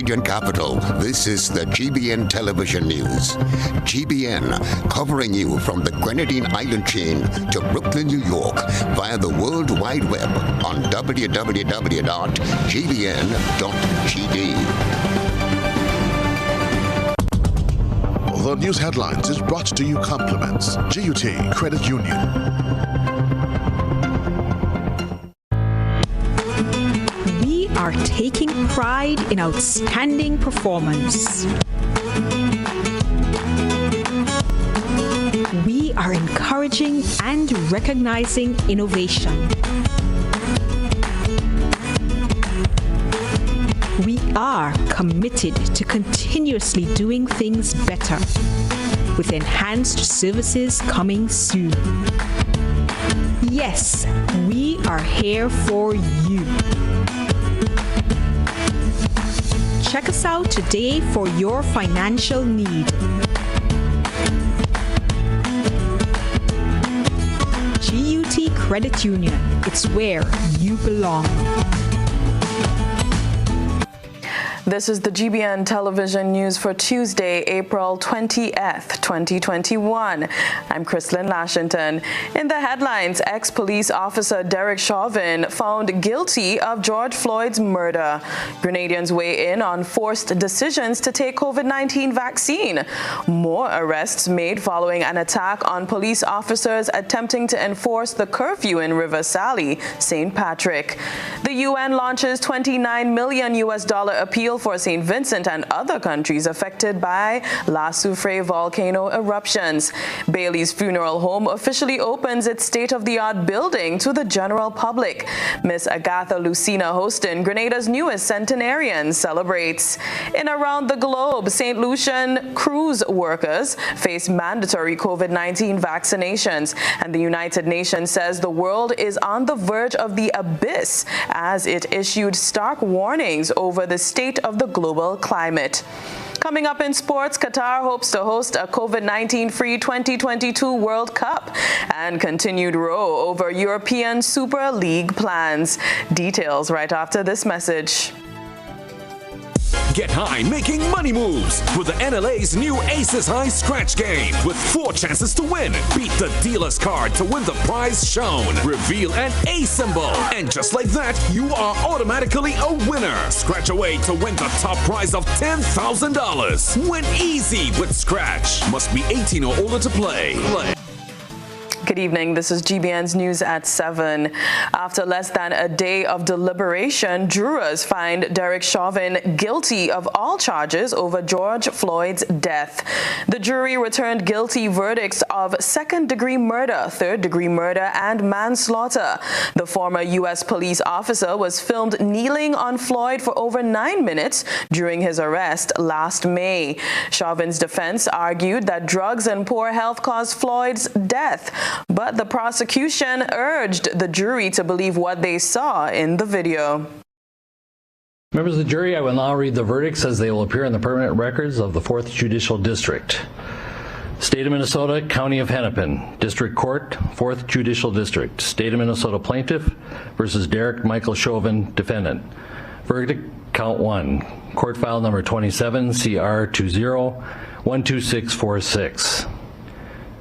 Canadian capital, this is the GBN television news. GBN, covering you from the Grenadine Island chain to Brooklyn, New York, via the World Wide Web on www.gbn.gd. The news headlines is brought to you compliments GUT Credit Union. We are taking pride in outstanding performance. We are encouraging and recognizing innovation. We are committed to continuously doing things better, with enhanced services coming soon. Yes, we are here for you. Check us out today for your financial need. GUT Credit Union, it's where you belong. This is the GBN television news for Tuesday, April 20th, 2021. I'm Chrislyn, Lashington. In the headlines, ex-police officer Derek Chauvin found guilty of George Floyd's murder. Grenadians weigh in on forced decisions to take COVID-19 vaccine. More arrests made following an attack on police officers attempting to enforce the curfew in River Sally, St. Patrick. The UN launches $29 million appeal for St. Vincent and other countries affected by La Soufrière volcano eruptions. Bailey's Funeral Home officially opens its state-of-the-art building to the general public. Miss Agatha Lucina Hostin, Grenada's newest centenarian, celebrates. In around the globe, St. Lucian cruise workers face mandatory COVID-19 vaccinations, and the United Nations says the world is on the verge of the abyss as it issued stark warnings over the state of the global climate. Coming up in sports, Qatar hopes to host a COVID-19-free 2022 World Cup and continued row over European Super League plans. Details right after this message. Get high making money moves with the NLA's new Aces High Scratch game with 4 chances to win. Beat the dealer's card to win the prize shown. Reveal an A symbol. And just like that, you are automatically a winner. Scratch away to win the top prize of $10,000. Win easy with Scratch. Must be 18 or older to play. Good evening. This is GBN's News at 7. After less than a day of deliberation, jurors find Derek Chauvin guilty of all charges over George Floyd's death. The jury returned guilty verdicts of second-degree murder, third-degree murder, and manslaughter. The former U.S. police officer was filmed kneeling on Floyd for over 9 minutes during his arrest last May. Chauvin's defense argued that drugs and poor health caused Floyd's death, but the prosecution urged the jury to believe what they saw in the video. Members of the jury, I will now read the verdicts as they will appear in the permanent records of the 4th Judicial District. State of Minnesota, County of Hennepin, District Court, 4th Judicial District. State of Minnesota Plaintiff versus Derek Michael Chauvin, Defendant. Verdict, Count 1. Court File Number 27, CR 20-12646.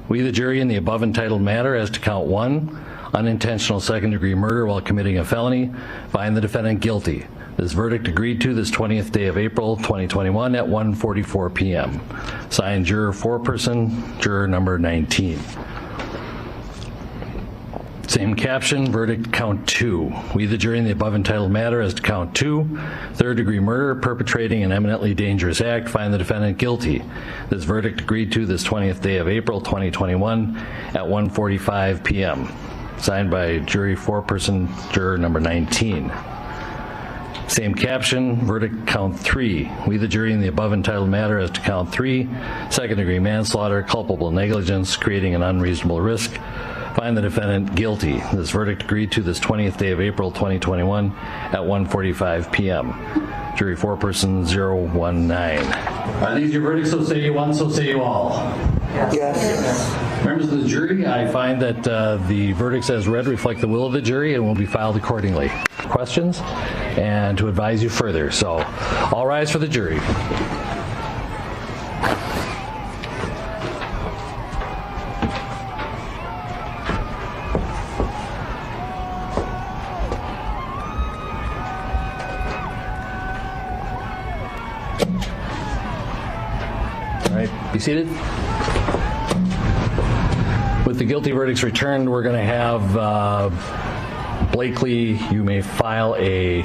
We, the jury, in the above entitled matter as to Count 1, unintentional second-degree murder while committing a felony, find the defendant guilty. This verdict agreed to this 20th day of April 2021 at 1:44 p.m. Signed, Juror Foreperson, Juror Number 19. Same caption, verdict Count 2. We, the jury, in the above entitled matter as to Count 2, third-degree murder, perpetrating an eminently dangerous act, find the defendant guilty. This verdict agreed to this 20th day of April 2021 at 1:45 p.m. Signed by Jury Foreperson, Juror Number 19. Same caption, verdict Count 3. We, the jury, in the above entitled matter as to Count 3, second-degree manslaughter, culpable negligence, creating an unreasonable risk, find the defendant guilty. This verdict agreed to this 20th day of April 2021 at 1:45 p.m. Jury Foreperson 019. Are these your verdicts? So say you one, so say you all. Members of the jury, I find that the verdicts as read reflect the will of the jury and will be filed accordingly. Questions? And to advise you further. So, all rise for the jury. All right, be seated. With the guilty verdicts returned, we're going to have Blakely, you may file a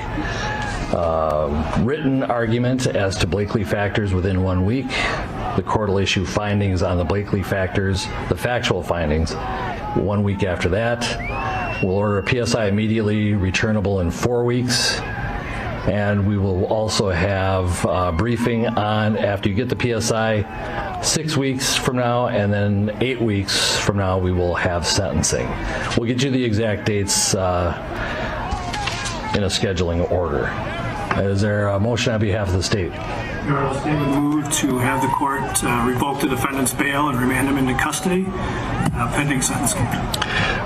written argument as to Blakely factors within 1 week. The court will issue findings on the Blakely factors, the factual findings, 1 week after that. We'll order a PSI immediately returnable in 4 weeks. And we will also have a briefing on, after you get the PSI, 6 weeks from now, and then 8 weeks from now, we will have sentencing. We'll get you the exact dates in a scheduling order. Is there a motion on behalf of the state? Your Honor, the state would move to have the court revoke the defendant's bail and remand him into custody pending sentencing.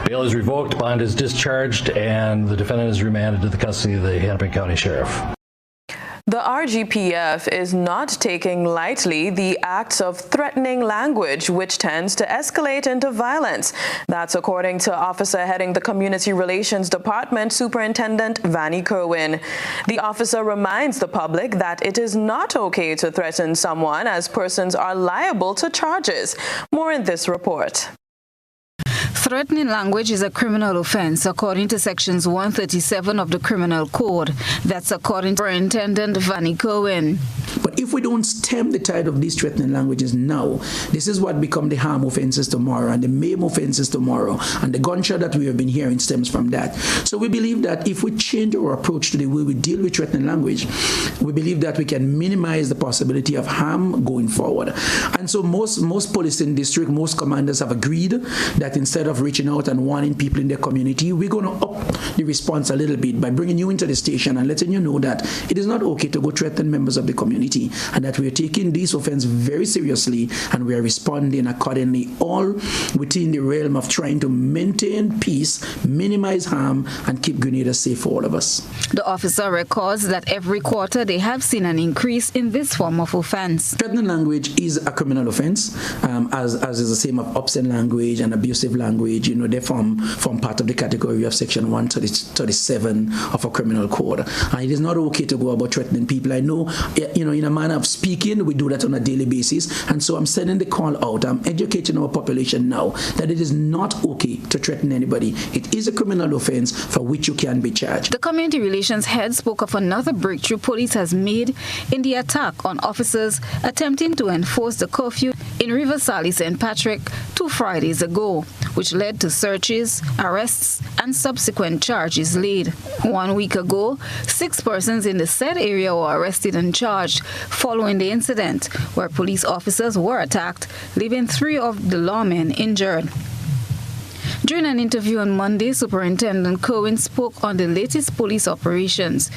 Bail is revoked, bond is discharged, and the defendant is remanded to the custody of the Hennepin County Sheriff. The RGPF is not taking lightly the acts of threatening language, which tends to escalate into violence. That's according to officer heading the Community Relations Department, Superintendent Vannie Kerwin. The officer reminds the public that it is not okay to threaten someone, as persons are liable to charges. More in this report. Threatening language is a criminal offense according to sections 137 of the Criminal Code. That's according to Superintendent Vannie Kerwin. But if we don't stem the tide of these threatening languages now, this is what become the harm offenses tomorrow and the maim offenses tomorrow, and the gunshot that we have been hearing stems from that. So we believe that if we change our approach to the way we deal with threatening language, we believe that we can minimize the possibility of harm going forward. And so most policing districts, most commanders have agreed that instead of reaching out and warning people in their community, we're going to up the response a little bit by bringing you into the station and letting you know that it is not okay to go threaten members of the community, and that we are taking this offense very seriously and we are responding accordingly, all within the realm of trying to maintain peace, minimize harm, and keep Grenada safe for all of us. The officer records that every quarter they have seen an increase in this form of offense. Threatening language is a criminal offense, as is the same of obscene language and abusive language. You know, they form part of the category of section 137 of a criminal code. And it is not okay to go about threatening people. I know, you know, in a manner of speaking, we do that on a daily basis. And so I'm sending the call out. I'm educating our population now that it is not okay to threaten anybody. It is a criminal offense for which you can be charged. The community relations head spoke of another breakthrough police has made in the attack on officers attempting to enforce the curfew in Riverside, St. Patrick 2 Fridays ago, which led to searches, arrests, and subsequent charges laid. 1 week ago, 6 persons in the said area were arrested and charged following the incident, where police officers were attacked, leaving 3 of the lawmen injured. During an interview on Monday, Superintendent Kerwin spoke on the latest police operations.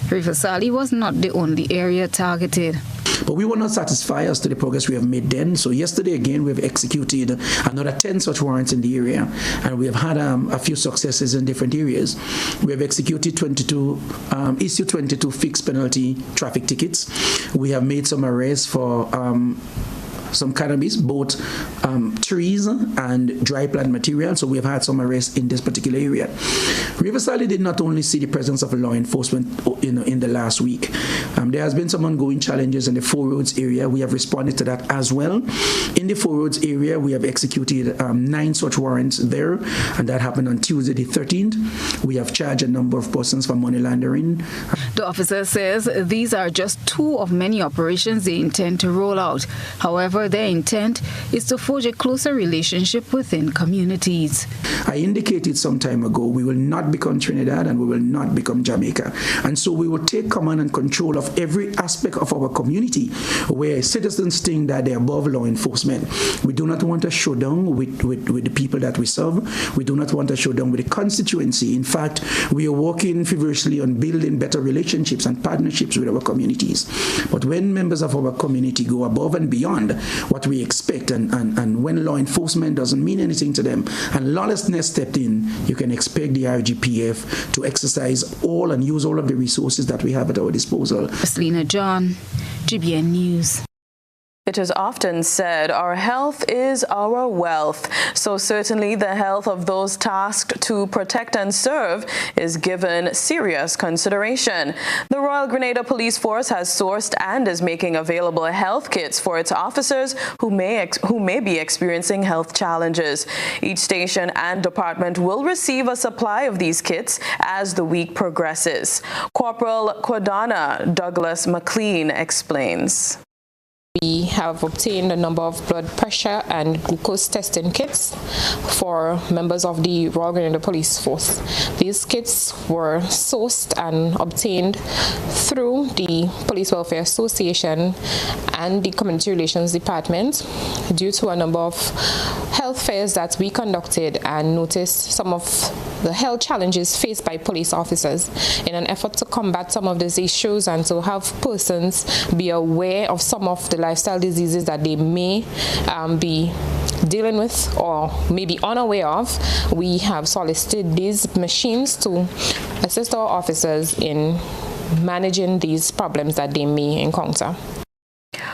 Riverside was not the only area targeted. But we were not satisfied as to the progress we have made then. So yesterday, again, we have executed another 10 such warrants in the area. And we have had a few successes in different areas. We have executed issued 22 fixed penalty traffic tickets. We have made some arrests for some cannabis, both trees and dry plant material. So we have had some arrests in this particular area. Riverside did not only see the presence of law enforcement in the last week. There has been some ongoing challenges in the Four Roads area. We have responded to that as well. In the Four Roads area, we have executed 9 such warrants there, and that happened on Tuesday the 13th. We have charged a number of persons for money laundering. The officer says these are just 2 of many operations they intend to roll out. However, their intent is to forge a closer relationship within communities. I indicated some time ago we will not become Trinidad and we will not become Jamaica. And so we will take command and control of every aspect of our community where citizens think that they're above law enforcement. We do not want a showdown with the people that we serve. We do not want a showdown with the constituency. In fact, we are working feverishly on building better relationships and partnerships with our communities. But when members of our community go above and beyond what we expect and And when law enforcement doesn't mean anything to them and lawlessness stepped in, you can expect the RGPF to exercise all and use all of the resources that we have at our disposal. Selena John, GBN News. It is often said our health is our wealth, so certainly the health of those tasked to protect and serve is given serious consideration. The Royal Grenada Police Force has sourced and is making available health kits for its officers who may be experiencing health challenges. Each station and department will receive a supply of these kits as the week progresses. Corporal Quadana Douglas McLean explains. We have obtained a number of blood pressure and glucose testing kits for members of the Royal Grenada Police Force. These kits were sourced and obtained through the Police Welfare Association and the Community Relations Department due to a number of health fairs that we conducted and noticed some of the health challenges faced by police officers. In an effort to combat some of these issues and to have persons be aware of some of the lifestyle diseases that they may be dealing with or may be unaware of, we have solicited these machines to assist our officers in managing these problems that they may encounter.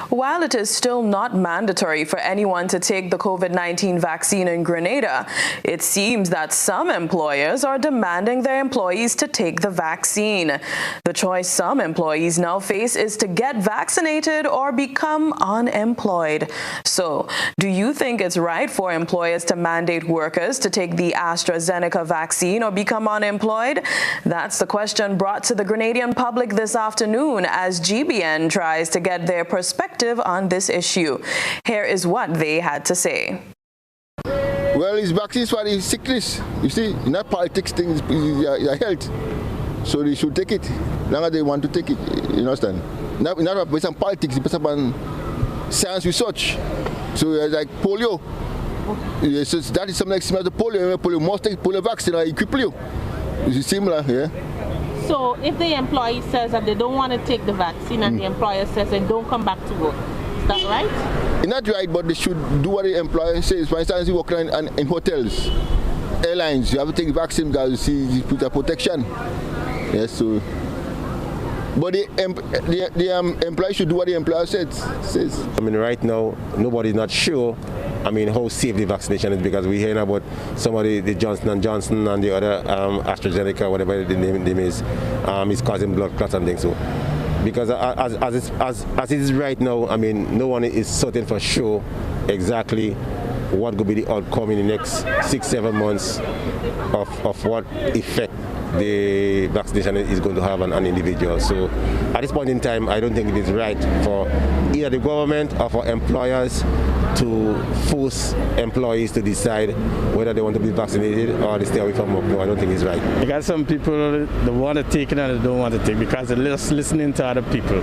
While it is still not mandatory for anyone to take the COVID-19 vaccine in Grenada, it seems that some employers are demanding their employees to take the vaccine. The choice some employees now face is to get vaccinated or become unemployed. So, do you think it's right for employers to mandate workers to take the AstraZeneca vaccine or become unemployed? That's the question brought to the Grenadian public this afternoon as GBN tries to get their perspective on this issue. Here is what they had to say. Well, it's vaccines for the sickness. You see, not politics things, it's your health. So they should take it. Long as they want to take it, you understand? Not based on politics, it's based on science research. So like polio. So that is something similar to polio. Polio must take polio vaccine or equip you. It's similar, yeah. So if the employee says that they don't want to take the vaccine and the employer says they don't come back to work, is that right? It's not right, but they should do what the employer says. For instance, you work in hotels, airlines, you have to take vaccine because you see you put a protection. Yes, so. But the employer should do what the employer says. I mean, right now, nobody's not sure. I mean, how safe the vaccination is because we're hearing about somebody, the Johnson & Johnson and the other AstraZeneca, whatever the name is causing blood clots and things. So, because as it is right now, I mean, no one is certain for sure exactly what could be the outcome in the next 6-7 months of what effect the vaccination is going to have on an individual. So at this point in time, I don't think it is right for either the government or for employers to force employees to decide whether they want to be vaccinated or they stay away from work. No, I don't think it's right. You got some people that want to take it and they don't want to take because they're just listening to other people,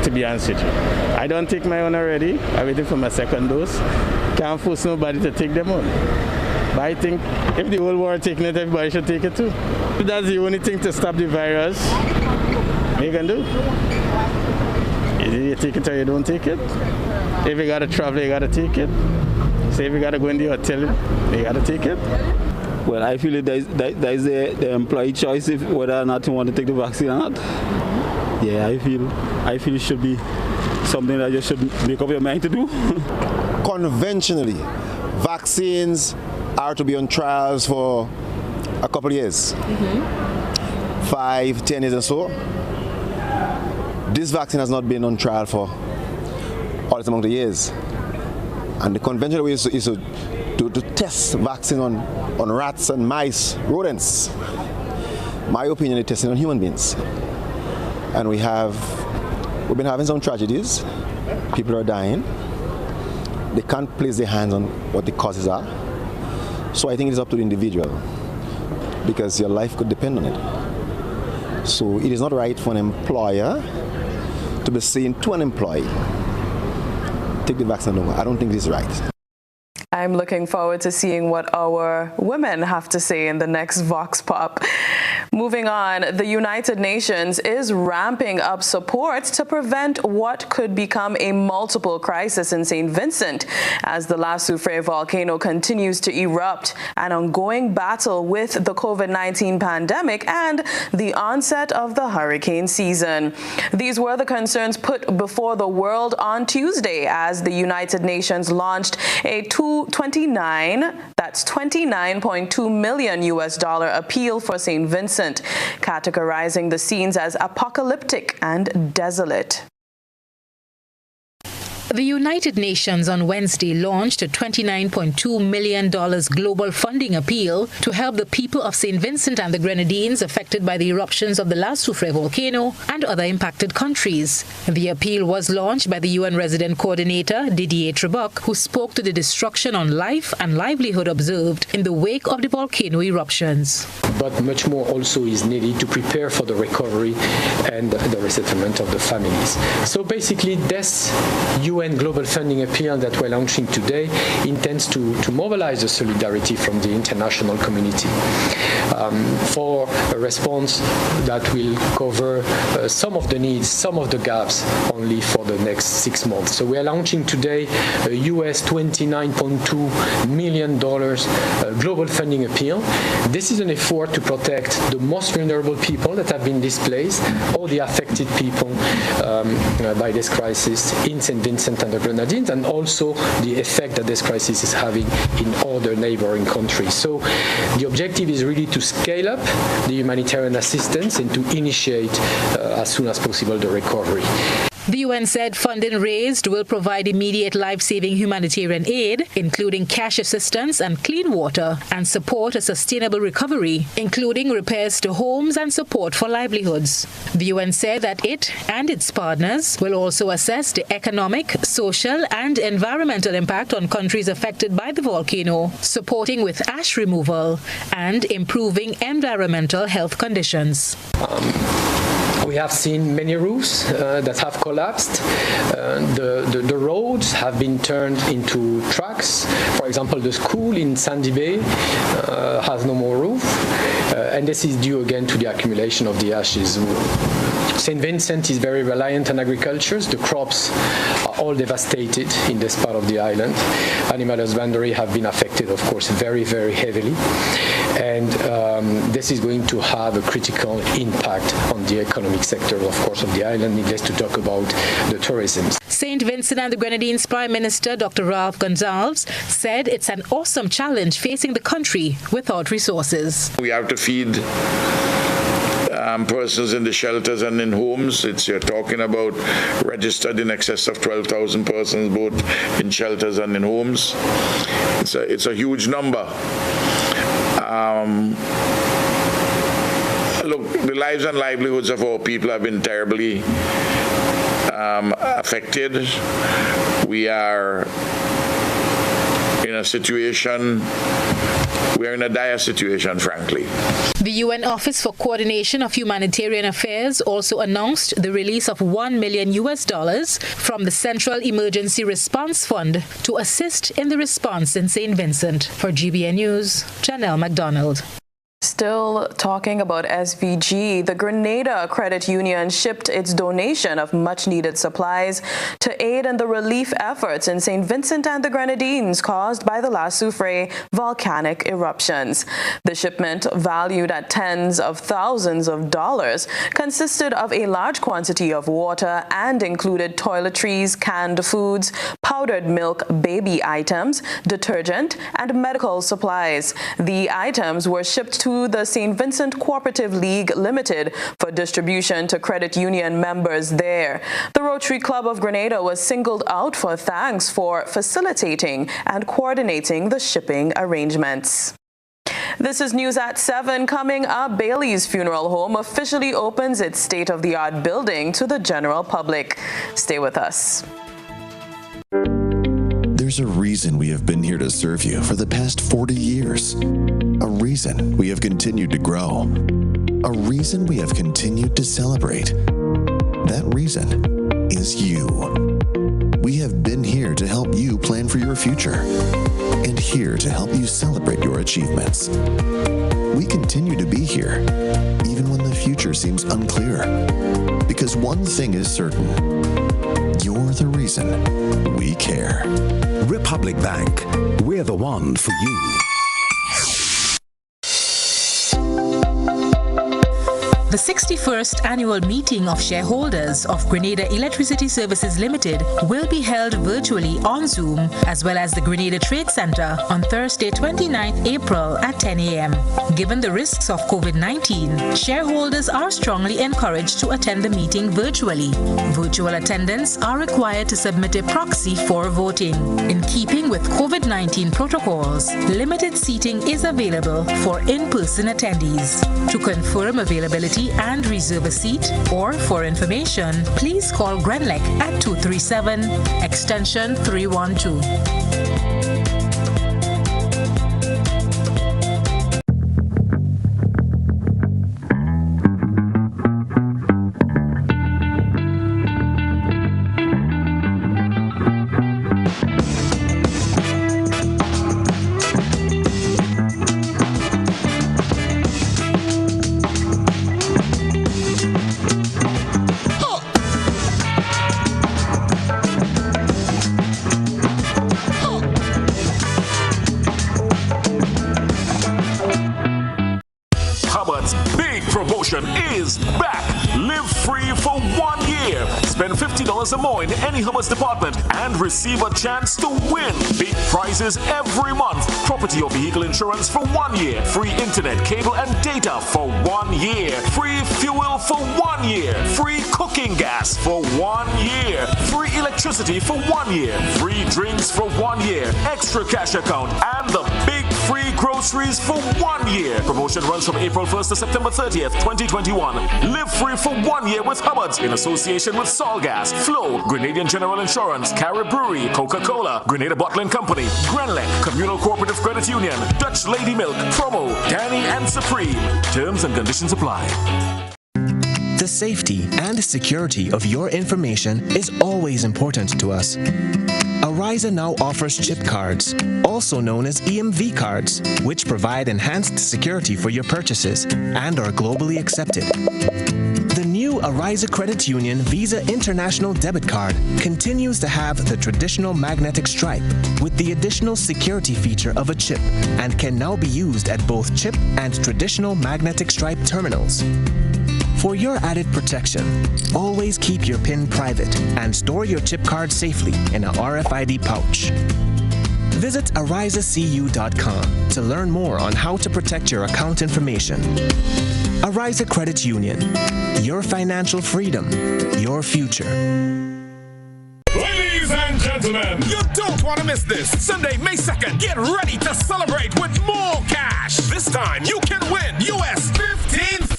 to be honest with you. I don't take my own already. I'm waiting for my second dose. Can't force nobody to take them on. But I think if the whole world taking it, everybody should take it too. That's the only thing to stop the virus you can do. Either you take it or you don't take it. If you got to travel, you got to take it. Say if you got to go in the hotel, you got to take it. Well, I feel that is the employee choice if whether or not you want to take the vaccine or not. Yeah, I feel it should be something that you should make up your mind to do. Conventionally, vaccines are to be on trials for a couple of years, 5-10 years or so. This vaccine has not been on trial for all among the years, and the conventional way is to test vaccine on rats and mice, rodents. My opinion is testing on human beings, and we've been having some tragedies. People are dying. They can't place their hands on what the causes are. So I think it's up to the individual because your life could depend on it. So it is not right for an employer to be saying to an employee, take the vaccine. No, I don't think this is right. I'm looking forward to seeing what our women have to say in the next Vox Pop. Moving on, the United Nations is ramping up support to prevent what could become a multiple crisis in St. Vincent as the La Soufrière volcano continues to erupt, an ongoing battle with the COVID-19 pandemic and the onset of the hurricane season. These were the concerns put before the world on Tuesday as the United Nations launched a $29.2 million appeal for St. Vincent, categorizing the scenes as apocalyptic and desolate. The United Nations on Wednesday launched a $29.2 million global funding appeal to help the people of St. Vincent and the Grenadines affected by the eruptions of the La Soufrière volcano and other impacted countries. The appeal was launched by the UN Resident Coordinator, Didier Trebuch, who spoke to the destruction on life and livelihood observed in the wake of the volcano eruptions. But much more also is needed to prepare for the recovery and the resettlement of the families. So basically, this UN global funding appeal that we're launching today intends to mobilize the solidarity from the international community for a response that will cover some of the needs, some of the gaps only for the next 6 months. So we are launching today a US $29.2 million global funding appeal. This is an effort to protect the most vulnerable people that have been displaced, all the affected people by this crisis in St. Vincent and the Grenadines, and also the effect that this crisis is having in other neighboring countries. So the objective is really to scale up the humanitarian assistance and to initiate as soon as possible the recovery. The UN said funding raised will provide immediate life-saving humanitarian aid, including cash assistance and clean water, and support a sustainable recovery, including repairs to homes and support for livelihoods. The UN said that it and its partners will also assess the economic, social, and environmental impact on countries affected by the volcano, supporting with ash removal and improving environmental health conditions. We have seen many roofs that have collapsed. The roads have been turned into tracks. For example, the school in Sandy Bay has no more roof. And this is due again to the accumulation of the ashes. St. Vincent is very reliant on agriculture. The crops are all devastated in this part of the island. Animal husbandry have been affected, of course, very, very heavily. And this is going to have a critical impact on the economic sector, of course, of the island, needless to talk about the tourism. St. Vincent and the Grenadines Prime Minister, Dr. Ralph Gonsalves, said it's an awesome challenge facing the country without resources. We have to feed persons in the shelters and in homes. You're talking about registered in excess of 12,000 persons, both in shelters and in homes. It's a huge number. Look, the lives and livelihoods of our people have been terribly affected. We are in a situation, we are in a dire situation, frankly. The UN Office for Coordination of Humanitarian Affairs also announced the release of $1 million from the Central Emergency Response Fund to assist in the response in St. Vincent. For GBN News, Janelle McDonald. Still talking about SVG, the Grenada Credit Union shipped its donation of much-needed supplies to aid in the relief efforts in St. Vincent and the Grenadines caused by the La Soufrière volcanic eruptions. The shipment, valued at tens of thousands of dollars, consisted of a large quantity of water and included toiletries, canned foods, powdered milk, baby items, detergent, and medical supplies. The items were shipped to the St. Vincent Cooperative League Limited for distribution to credit union members there. The Rotary Club of Grenada was singled out for thanks for facilitating and coordinating the shipping arrangements. This is News at 7. Coming up, Bailey's Funeral Home officially opens its state-of-the-art building to the general public. Stay with us. There's a reason we have been here to serve you for the past 40 years. A reason we have continued to grow. A reason we have continued to celebrate. That reason is you. We have been here to help you plan for your future and here to help you celebrate your achievements. We continue to be here, even when the future seems unclear. Because one thing is certain. You're the reason we care. Republic Bank, we're the one for you. The 61st annual meeting of shareholders of Grenada Electricity Services Limited will be held virtually on Zoom, as well as the Grenada Trade Center on Thursday, 29th April at 10 a.m. Given the risks of COVID-19, shareholders are strongly encouraged to attend the meeting virtually. Virtual attendants are required to submit a proxy for voting. In keeping with COVID-19 protocols, limited seating is available for in-person attendees. To confirm availability and reserve a seat, or for information, please call Grenlec at 237 extension 312. Is back. Live free for 1 year. Spend $50 or more in any Hubbard's department and receive a chance to win big prizes every month. Property or vehicle insurance for 1 year. Free internet, cable and data for 1 year. Free fuel for 1 year. Free cooking gas for 1 year. Free electricity for 1 year. Free drinks for 1 year. Extra cash account and the big free groceries for 1 year. Promotion runs from April 1st to September 30th, 2021. Live free for 1 year with Hubbard's in association with Solgas, Flow, Grenadian General Insurance, Carib Brewery, Coca-Cola, Grenada Bottling Company, Grenlec, Communal Cooperative Credit Union, Dutch Lady Milk, Promo, Danny and Supreme. Terms and conditions apply. The safety and security of your information is always important to us. Ariza now offers chip cards, also known as EMV cards, which provide enhanced security for your purchases and are globally accepted. The new Ariza Credit Union Visa International Debit Card continues to have the traditional magnetic stripe with the additional security feature of a chip and can now be used at both chip and traditional magnetic stripe terminals. For your added protection, always keep your PIN private and store your chip card safely in a RFID pouch. Visit arizacu.com to learn more on how to protect your account information. Ariza Credit Union, your financial freedom, your future. Ladies and gentlemen, you don't want to miss this. Sunday, May 2nd, get ready to celebrate with more cash. This time, you can win US $15,000.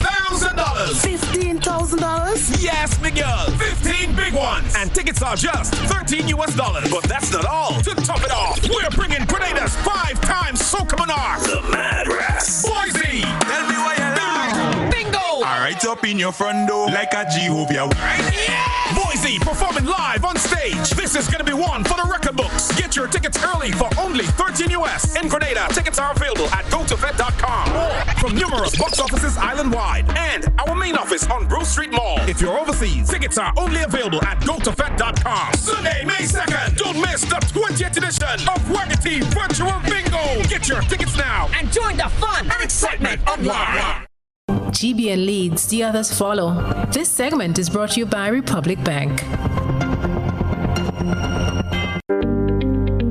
$15,000? Yes, Miguel. 15 big ones. And tickets are just $13 US. But that's not all. To top it off, we're bringing Grenada's 5-time Soca Monarch, the Mad Rass, Boise. Tell me why you like. Bingo. All right, up in your front door like a Jehovah. Yeah. Boise performing live on stage. This is going to be one for the record books. Get your tickets early for only $13 US. In Grenada, tickets are available at gotofet.com or from numerous box offices island-wide and our main office on Bruce Street Mall. If you're overseas, tickets are only available at gotofet.com. Sunday, May 2nd, don't miss the 20th edition of Wagatee Virtual Bingo. Get your tickets now and join the fun and excitement online. GBN leads, the others follow. This segment is brought to you by Republic Bank.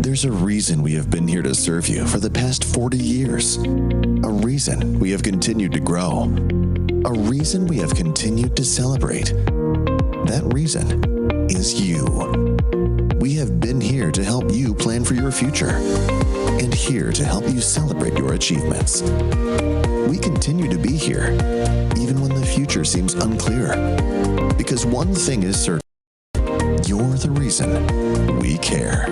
There's a reason we have been here to serve you for the past 40 years. A reason we have continued to grow. A reason we have continued to celebrate. That reason is you. We have been here to help you plan for your future and here to help you celebrate your achievements. We continue to be here, even when the future seems unclear. Because one thing is certain. You're the reason we care.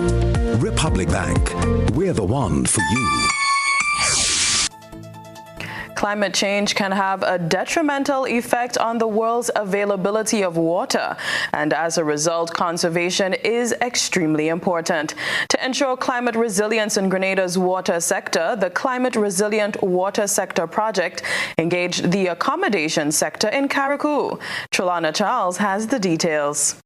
Republic Bank, we're the one for you. climate change can have a detrimental effect on the world's availability of water, and as a result, conservation is extremely important. To ensure climate resilience in Grenada's water sector, the Climate Resilient Water Sector Project engaged the accommodation sector in Carriacou. Trelana Charles has the details.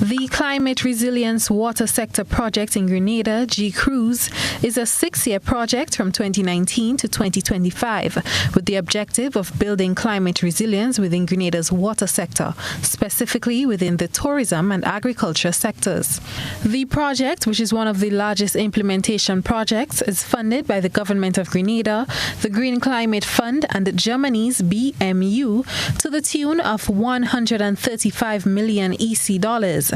The Climate Resilience Water Sector Project in Grenada, GCRUS, is a 6-year project from 2019 to 2025 with the objective of building climate resilience within Grenada's water sector, specifically within the tourism and agriculture sectors. The project, which is one of the largest implementation projects, is funded by the Government of Grenada, the Green Climate Fund, and Germany's BMU to the tune of 135 million EC dollars.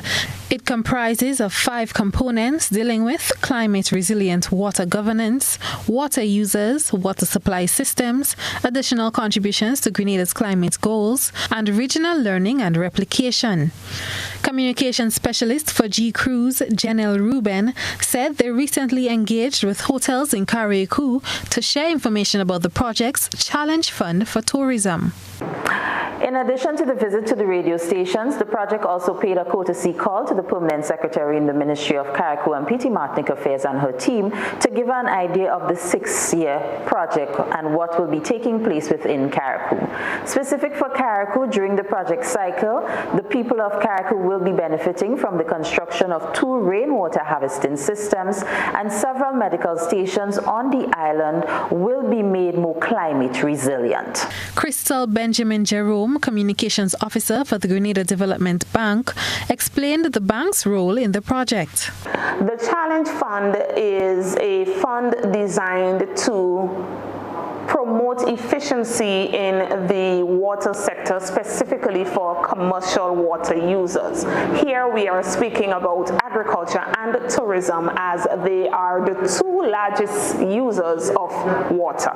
It comprises of 5 components dealing with climate resilient water governance, water users, water supply systems, additional contributions to Grenada's climate goals, and regional learning and replication. Communication specialist for GCRUS, Janelle Ruben, said they recently engaged with hotels in Carriacou to share information about the project's Challenge Fund for Tourism. In addition to the visit to the radio stations, the project also paid a courtesy call to the Permanent Secretary in the Ministry of Carriacou and PT Martinic Affairs and her team to give her an idea of the 6-year project and what will be taking place within Carriacou. Specific for Carriacou, during the project cycle, the people of Carriacou will be benefiting from the construction of 2 rainwater harvesting systems, and several medical stations on the island will be made more climate resilient. Crystal Benjamin Jerome, Communications Officer for the Grenada Development Bank, explained the bank's role in the project. The Challenge Fund is a fund designed to promote efficiency in the water sector, specifically for commercial water users. Here we are speaking about agriculture and tourism, as they are the 2 largest users of water.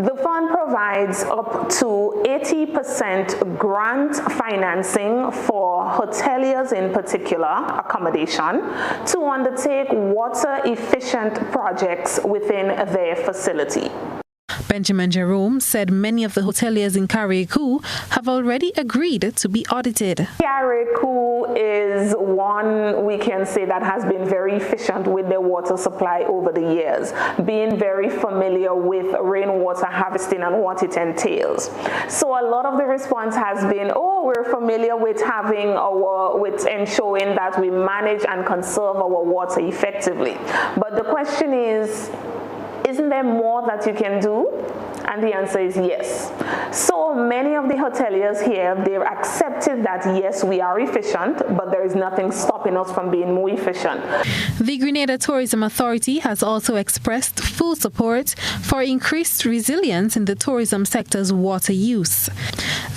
The fund provides up to 80% grant financing for hoteliers, in particular accommodation, to undertake water efficient projects within their facility. Benjamin Jerome said many of the hoteliers in Carriacou have already agreed to be audited. Carriacou is one, we can say, that has been very efficient with their water supply over the years, being very familiar with rainwater harvesting and what it entails. So a lot of the response has been, oh, we're familiar with with ensuring that we manage and conserve our water effectively. But the question is, isn't there more that you can do? And the answer is yes. So many of the hoteliers here, they've accepted that yes, we are efficient, but there is nothing stopping us from being more efficient. The Grenada Tourism Authority has also expressed full support for increased resilience in the tourism sector's water use.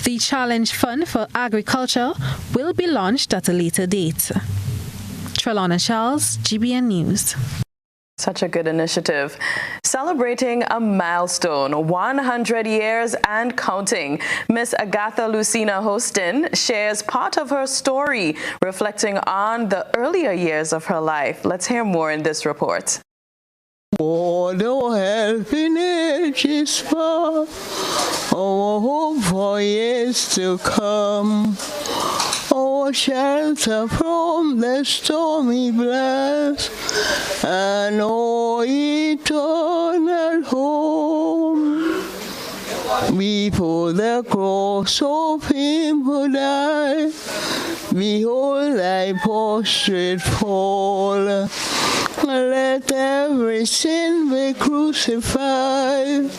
The Challenge Fund for Agriculture will be launched at a later date. Trelana Charles, GBN News. Such a good initiative. Celebrating a milestone, 100 years and counting, Miss Agatha Lucina Hostin shares part of her story, reflecting on the earlier years of her life. Let's hear more in this report. Although helping age is far, our hope for years to come, our shelter from the stormy blast, and our eternal home. Before the cross of him who died, behold thy prostrate fall. Let every sin be crucified,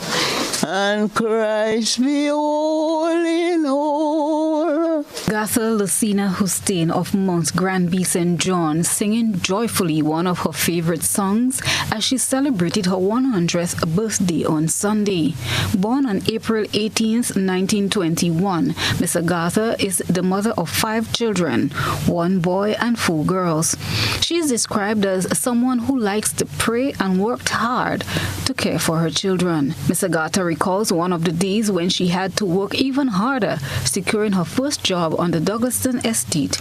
and Christ be all in all. Agatha Lucina Hostin of Mount Granby St. John singing joyfully one of her favorite songs as she celebrated her 100th birthday on Sunday. Born on April 18th, 1921, Miss Agatha is the mother of 5 children, 1 boy and 4 girls. She is described as someone who likes to pray and worked hard to care for her children. Miss Agatha recalls one of the days when she had to work even harder, securing her first job on the Douglaston estate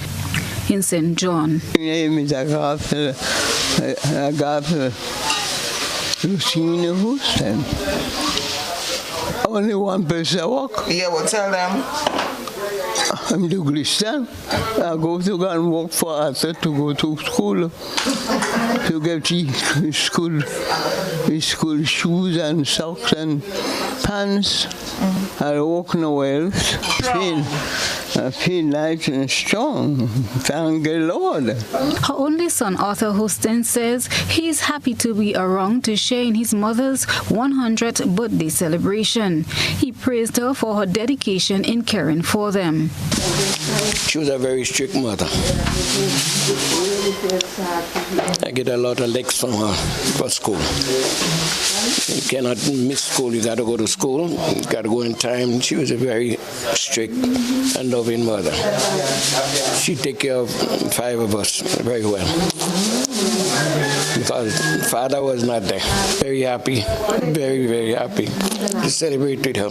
in St. John. My name is Agatha Lucina Hostin. only one place I work. Yeah, well, tell them. I'm the Chrislyn. I go to go and work for Arthur to go to school. To get the school shoes and socks and pants. I walk nowhere else. I feel light and strong. Thank the Lord. Her only son, Arthur Houston, says he is happy to be around to share in his mother's 100th birthday celebration. He praised her for her dedication in caring for them. She was a very strict mother. I get a lot of licks from her for school. You cannot miss school. You got to go to school. You got to go in time. She was a very strict and loving mother. She take care of 5 of us very well. Because father was not there. Very happy, very, very happy to celebrate with her.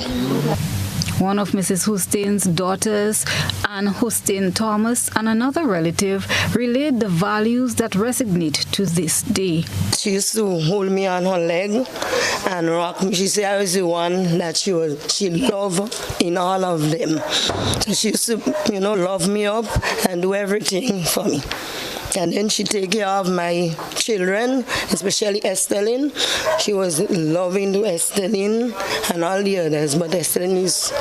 One of Mrs. Houston's daughters, Anne Houston Thomas, and another relative relayed the values that resonate to this day. She used to hold me on her leg and rock me. She said I was the one that she loved in all of them. So she used to, love me up and do everything for me. And then she take care of my children, especially Estelin. She was loving to Estelin and all the others, but Estelin is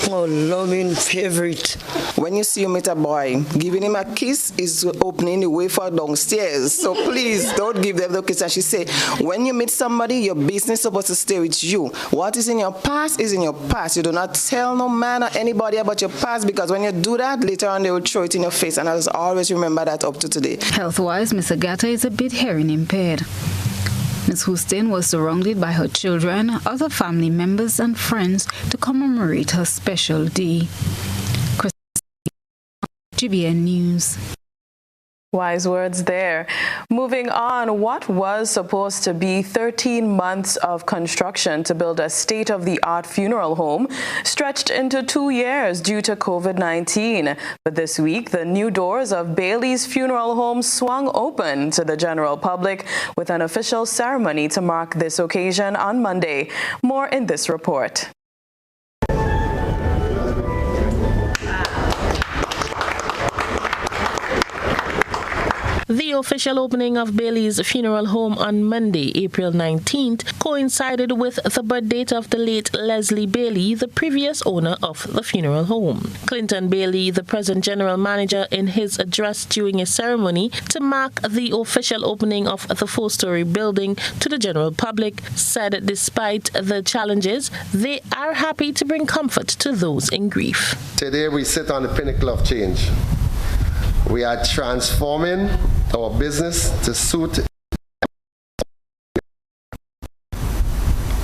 our loving favorite. When you see you meet a boy, giving him a kiss is opening the way for downstairs. So please don't give them the kiss. And she said, when you meet somebody, your business is supposed to stay with you. What is in your past is in your past. You do not tell no man or anybody about your past, because when you do that, later on they will throw it in your face. And I'll always remember that up to today. Health-wise, Miss Agata is a bit hearing impaired. Ms. Houston was surrounded by her children, other family members and friends to commemorate her special day. GBN News. Wise words there. Moving on, what was supposed to be 13 months of construction to build a state-of-the-art funeral home stretched into 2 years due to COVID-19. But this week, the new doors of Bailey's Funeral Home swung open to the general public with an official ceremony to mark this occasion on Monday. More in this report. The official opening of Bailey's Funeral Home on Monday, April 19th, coincided with the birth date of the late Leslie Bailey, the previous owner of the funeral home. Clinton Bailey, the present general manager, in his address during a ceremony to mark the official opening of the 4-story building to the general public, said despite the challenges, they are happy to bring comfort to those in grief. Today we sit on the pinnacle of change. We are transforming our business to suit.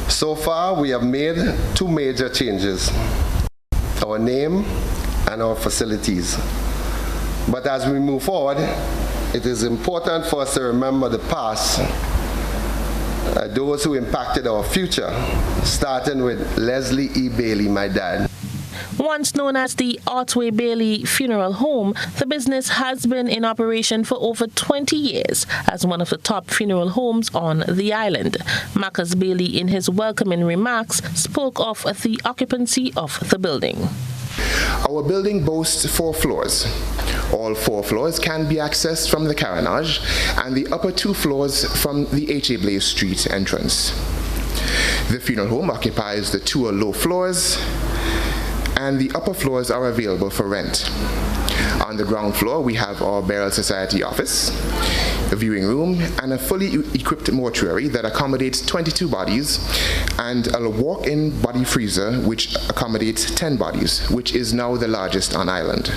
So far, we have made 2 major changes: our name and our facilities. But as we move forward, it is important for us to remember the past, those who impacted our future, starting with Leslie E. Bailey, my dad. Once known as the Otway Bailey Funeral Home, the business has been in operation for over 20 years as one of the top funeral homes on the island. Marcus Bailey, in his welcoming remarks, spoke of the occupancy of the building. Our building boasts 4 floors. All 4 floors can be accessed from the Carenage, and the upper 2 floors from the H.A. Blaze Street entrance. The funeral home occupies the 2 low floors, and the upper floors are available for rent. On the ground floor, we have our Burial Society office, a viewing room, and a fully equipped mortuary that accommodates 22 bodies, and a walk-in body freezer which accommodates 10 bodies, which is now the largest on island.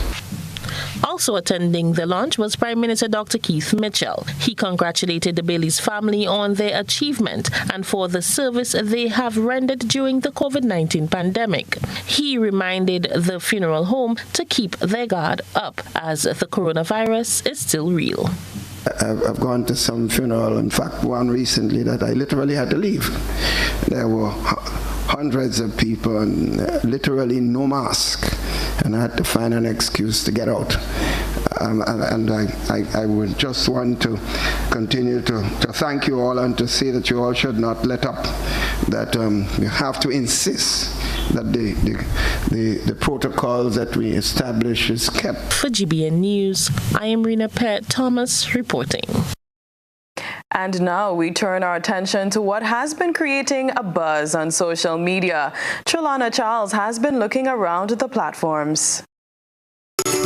Also attending the launch was Prime Minister Dr. Keith Mitchell. He congratulated the Bailey's family on their achievement and for the service they have rendered during the COVID-19 pandemic. He reminded the funeral home to keep their guard up as the coronavirus is still real. I've gone to some funeral, in fact one recently that I literally had to leave. There were hundreds of people and literally no mask, and I had to find an excuse to get out. And I would just want to continue to thank you all and to say that you all should not let up, that you have to insist that the protocols that we establish is kept. For GBN News, I am Rena Pett Thomas reporting. And now we turn our attention to what has been creating a buzz on social media. Trelana Charles has been looking around the platforms.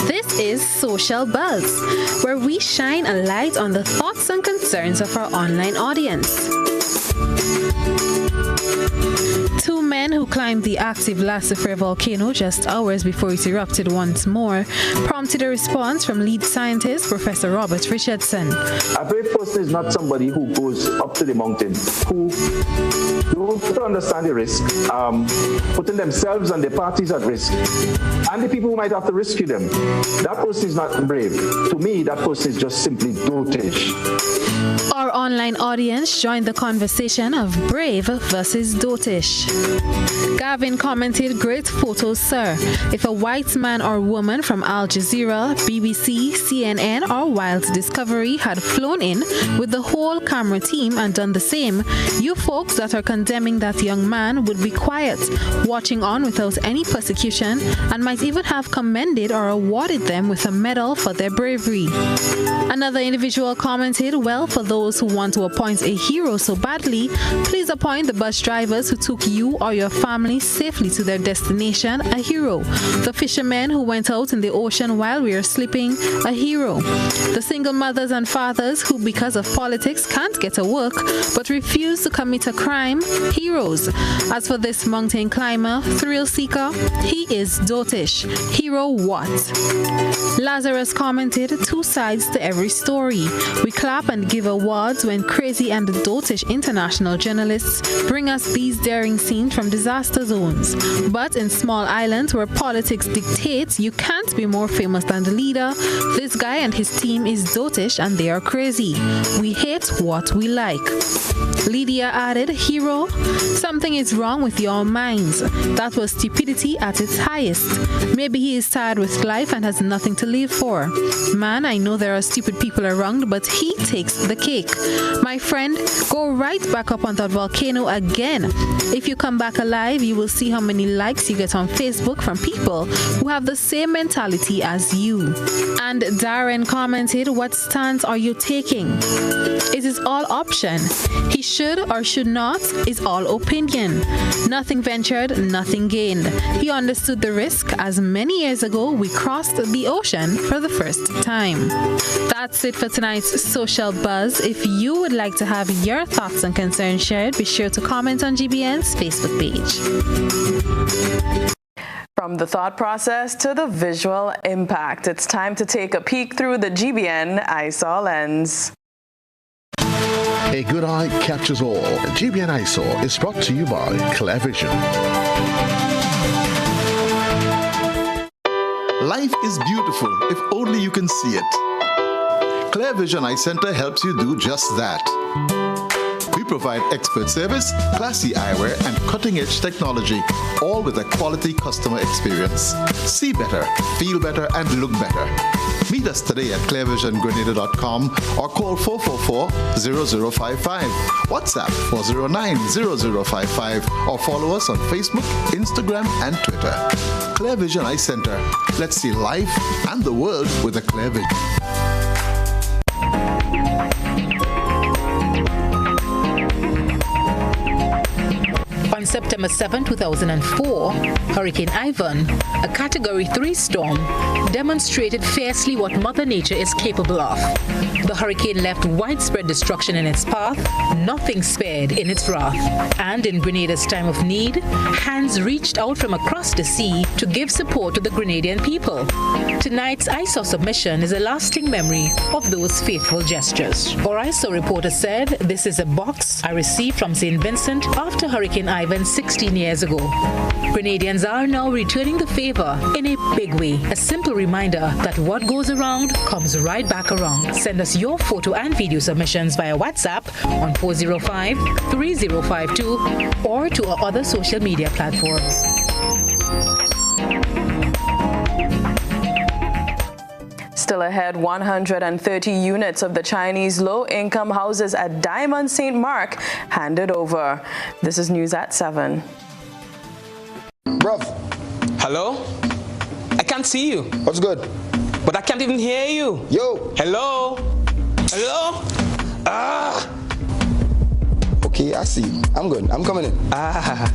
This is Social Buzz, where we shine a light on the thoughts and concerns of our online audience. Two men who climbed the active Lashington volcano just hours before it erupted once more prompted a response from lead scientist Professor Robert Richardson. A brave person is not somebody who goes up to the mountain, who don't understand the risk, putting themselves and their parties at risk, and the people who might have to rescue them. That person is not brave. To me, that person is just simply dotish. Our online audience joined the conversation of brave versus dotish. Gavin commented, "Great photos, sir. If a white man or woman from Al Jazeera, BBC, CNN, or Wild Discovery had flown in with the whole camera team and done the same, you folks that are condemning that young man would be quiet, watching on without any persecution, and might even have commended or awarded them with a medal for their bravery." Another individual commented, "Well, for those who want to appoint a hero so badly, please appoint the bus drivers who took you or your family safely to their destination a hero. The fishermen who went out in the ocean while we are sleeping, a hero. The single mothers and fathers who, because of politics, can't get to work but refuse to commit a crime, heroes. As for this mountain climber, thrill seeker, he is dotish. Hero what?" Lazarus commented, "Two sides to every story. We clap and give awards when crazy and dotish international journalists bring us these daring scenes from disaster zones. But in small islands where politics dictates you can't be more famous than the leader, this guy and his team is dotish and they are crazy. We hate what we like." Lydia added, "Hero, something is wrong with your minds. That was stupidity at its highest. Maybe he is tired with life and has nothing to live for. Man, I know there are stupid people around, but he takes the cake. My friend, go right back up on that volcano again. If you come back alive, you will see how many likes you get on Facebook from people who have the same mentality as you." And Darren commented, "What stance are you taking? It is all option. He should or should not is all opinion. Nothing ventured, nothing gained. He understood the risk as many years ago we crossed the ocean for the first time." That's it for tonight's Social Buzz. If you would like to have your thoughts and concerns shared, be sure to comment on GBN's Facebook page. From the thought process to the visual impact, it's time to take a peek through the GBN ISAW lens. A good eye catches all. GBN ISAW is brought to you by ClearVision. Life is beautiful if only you can see it. ClearVision Eye Center helps you do just that. We provide expert service, classy eyewear, and cutting-edge technology, all with a quality customer experience. See better, feel better, and look better. Meet us today at clearvisiongrenada.com or call 444-0055, WhatsApp 409-0055, or follow us on Facebook, Instagram, and Twitter. ClearVision Eye Center. Let's see life and the world with a clear vision. On September 7, 2004, Hurricane Ivan, a Category 3 storm, demonstrated fiercely what Mother Nature is capable of. The hurricane left widespread destruction in its path, nothing spared in its wrath. And in Grenada's time of need, hands reached out from across the sea to give support to the Grenadian people. Tonight's ISAW submission is a lasting memory of those faithful gestures. Our ISAW reporter said, "This is a box I received from St. Vincent after Hurricane Ivan 16 years ago. Grenadians are now returning the favor in a big way. A simple reminder that what goes around comes right back around." Send us your photo and video submissions via WhatsApp on 405-3052 or to our other social media platforms. Still ahead, 130 units of the Chinese low-income houses at Diamond St. Mark handed over. This is News at 7. Bruv. Hello? I can't see you. What's good? But I can't even hear you. Yo. Hello? Hello? Ah. Okay, I see. I'm good. I'm coming in. Ah.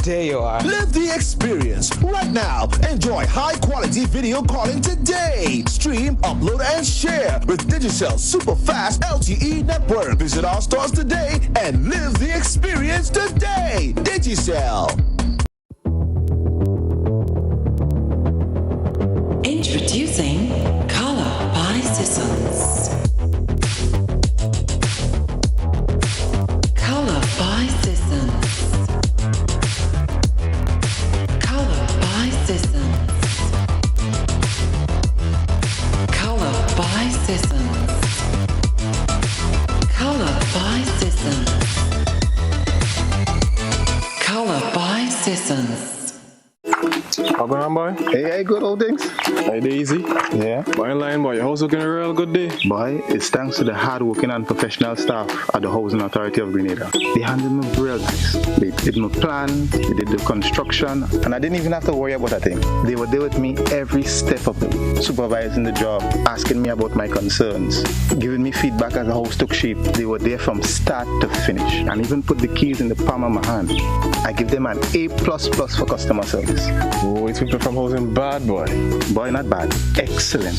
There you are. Live the experience right now. Enjoy high-quality video calling today. Stream, upload, and share with Digicel super fast LTE network. Visit our stores today and live the experience today. Digicel. Introducing Color by Sissons. Color by Sissons. Color by Sissons. Color by Sissons. Color by Sissons. Color by Sissons. How going on, boy? Hey, good old things. Hey, they easy? Yeah. Boy, in line, boy. Your house looking a real good day. Boy, it's thanks to the hard-working and professional staff at the Housing Authority of Grenada. They handled me real nice. They did my plan, they did the construction, and I didn't even have to worry about a thing. They were there with me every step of it, supervising the job, asking me about my concerns, giving me feedback as the house took shape. They were there from start to finish, and even put the keys in the palm of my hand. I give them an A++ for customer service. Oh, it's people from housing bad, boy. Boy, not bad. Excellent.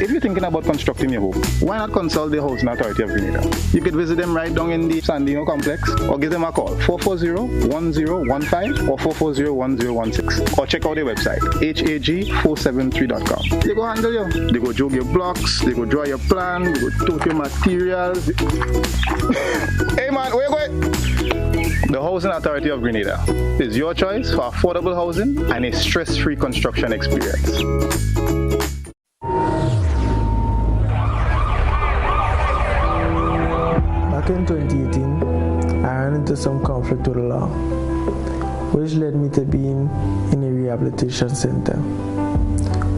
If you're thinking about constructing your home, why not consult the Housing Authority of Grenada? You could visit them right down in the Sandino complex, or give them a call, 440-1015 or 440-1016, or check out their website, hag473.com. They go handle you. They go jog your blocks, they go draw your plan, they go tote your materials. Hey man, where you going? The Housing Authority of Grenada is your choice for affordable housing and a stress-free construction experience. Back in 2018, I ran into some conflict with the law, which led me to being in a rehabilitation center.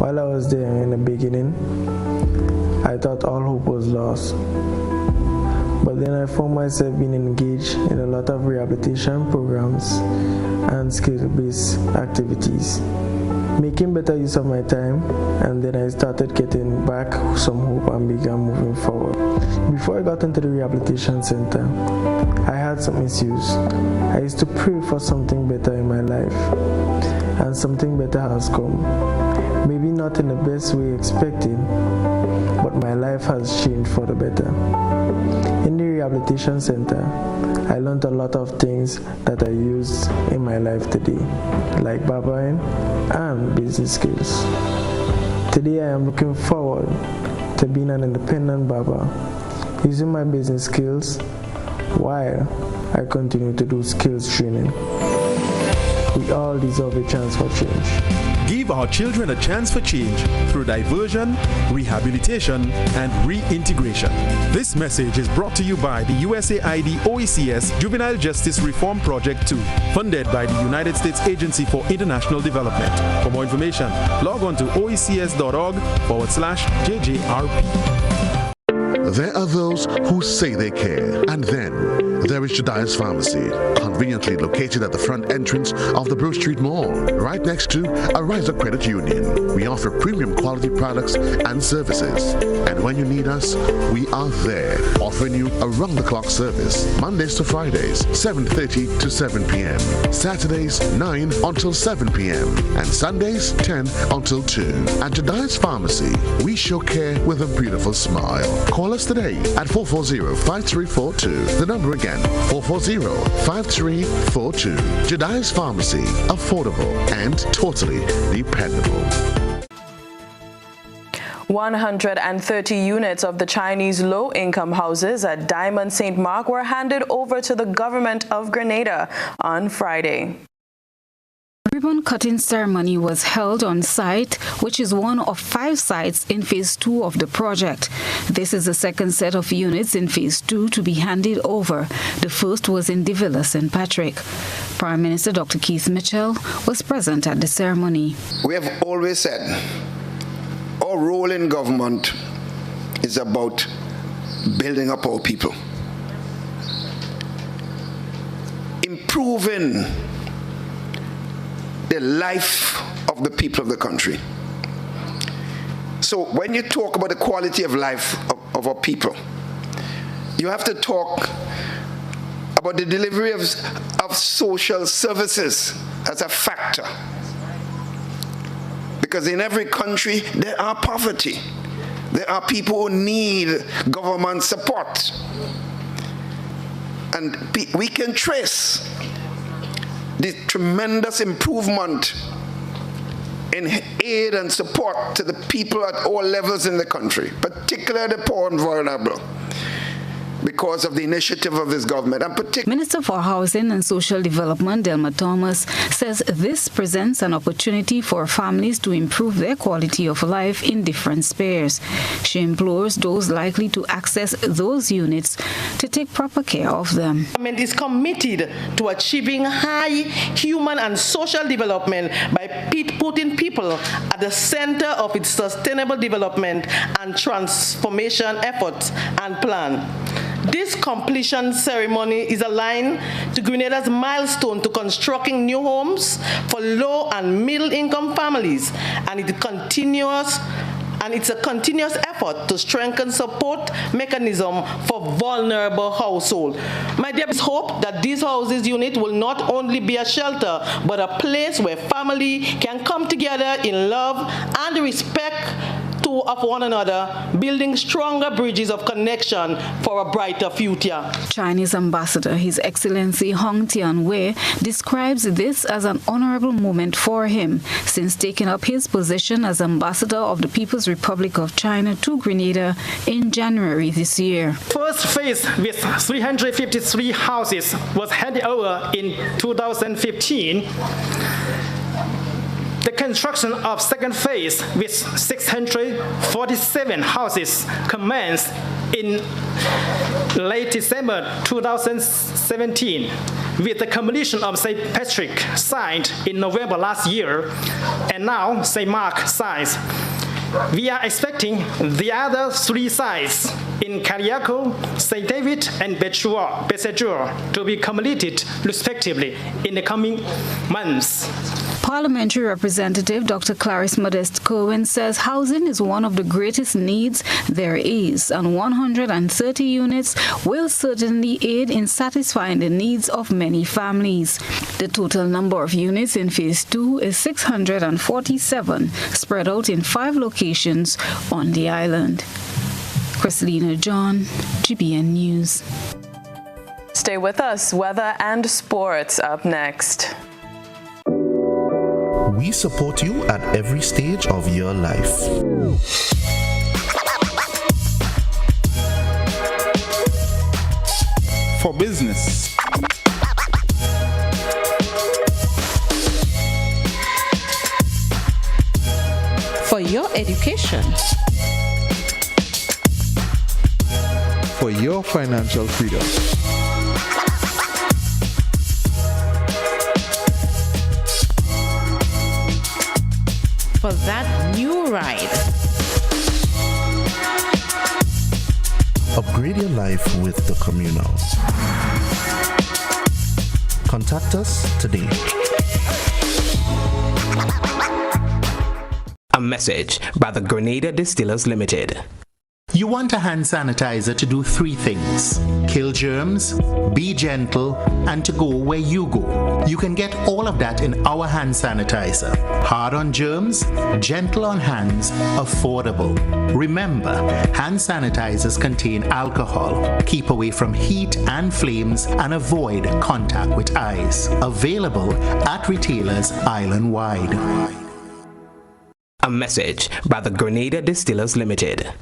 While I was there in the beginning, I thought all hope was lost. But then I found myself being engaged in a lot of rehabilitation programs and skill-based activities, making better use of my time, and then I started getting back some hope and began moving forward. Before I got into the rehabilitation center, I had some issues. I used to pray for something better in my life, and something better has come. Maybe not in the best way expected, but my life has changed for the better. In the rehabilitation center, I learned a lot of things that I use in my life today, like barbering and business skills. Today I am looking forward to being an independent barber, using my business skills while I continue to do skills training. We all deserve a chance for change. Give our children a chance for change through diversion, rehabilitation, and reintegration. This message is brought to you by the USAID OECS Juvenile Justice Reform Project 2, funded by the United States Agency for International Development. For more information, log on to oecs.org/JJRP. There are those who say they care, and then there is Jediah's Pharmacy, conveniently located at the front entrance of the Brew Street Mall, right next to a Riser Credit Union. We offer premium quality products and services, and when you need us, we are there, offering you around-the-clock service, Mondays to Fridays, 7:30 to 7 p.m., Saturdays, 9 until 7 p.m., and Sundays, 10 until 2. At Jediah's Pharmacy, we show care with a beautiful smile. Call us today at 440-5342. The number again, 440-5342. Jediah's Pharmacy, affordable and totally dependable. 130 units of the Chinese low-income houses at Diamond St. Mark were handed over to the government of Grenada on Friday. A ribbon-cutting ceremony was held on site, which is one of 5 sites in Phase 2 of the project. This is the second set of units in Phase 2 to be handed over. The first was in De Villa, St. Patrick. Prime Minister Dr. Keith Mitchell was present at the ceremony. We have always said Our role in government is about building up our people, improving the life of the people of the country. So when you talk about the quality of life of our people, you have to talk about the delivery of social services as a factor. Because in every country, there are poverty. There are people who need government support. And we can trace the tremendous improvement in aid and support to the people at all levels in the country, particularly the poor and vulnerable, because of the initiative of this government. And Minister for Housing and Social Development, Delma Thomas, says this presents an opportunity for families to improve their quality of life in different spheres. She implores those likely to access those units to take proper care of them. The government is committed to achieving high human and social development by putting people at the center of its sustainable development and transformation efforts and plan. This completion ceremony is aligned to Grenada's milestone to constructing new homes for low and middle income families, and it's a continuous effort to strengthen support mechanism for vulnerable households. My dear, hope that this houses unit will not only be a shelter, but a place where family can come together in love and respect of one another, building stronger bridges of connection for a brighter future. Chinese Ambassador His Excellency Hong Tian-Wei describes this as an honorable moment for him since taking up his position as Ambassador of the People's Republic of China to Grenada in January this year. First phase with 353 houses was handed over in 2015. The construction of second phase with 647 houses commenced in late December 2017, with the completion of St. Patrick signed in November last year, and now St. Mark sites. We are expecting the other 3 sites in Cariaco, St. David, and Bessajur to be completed respectively in the coming months. Parliamentary Representative Dr. Clarice Modeste Cohen says housing is one of the greatest needs there is, and 130 units will certainly aid in satisfying the needs of many families. The total number of units in Phase 2 is 647, spread out in 5 locations on the island. Chrislyn John, GBN News. Stay with us. Weather and sports up next. We support you at every stage of your life. For business, for your education, for your financial freedom, for that new ride. Upgrade your life with the Communal. Contact us today. A message by the Grenada Distillers Limited. You want a hand sanitizer to do 3 things: kill germs, be gentle, and to go where you go. You can get all of that in our hand sanitizer. Hard on germs, gentle on hands, affordable. Remember, hand sanitizers contain alcohol. Keep away from heat and flames and avoid contact with eyes. Available at retailers island-wide. A message by the Grenada Distillers Limited.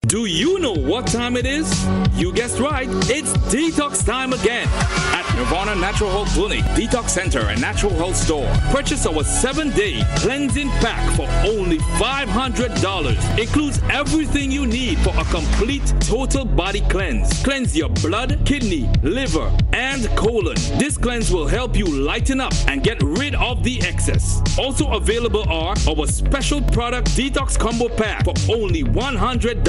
Do you know what time it is? You guessed right, it's detox time again. At Nirvana Natural Health Clinic, Detox Center and Natural Health Store. Purchase our 7-day cleansing pack for only $500. Includes everything you need for a complete total body cleanse. Cleanse your blood, kidney, liver, and colon. This cleanse will help you lighten up and get rid of the excess. Also available are our special product detox combo pack for only $100.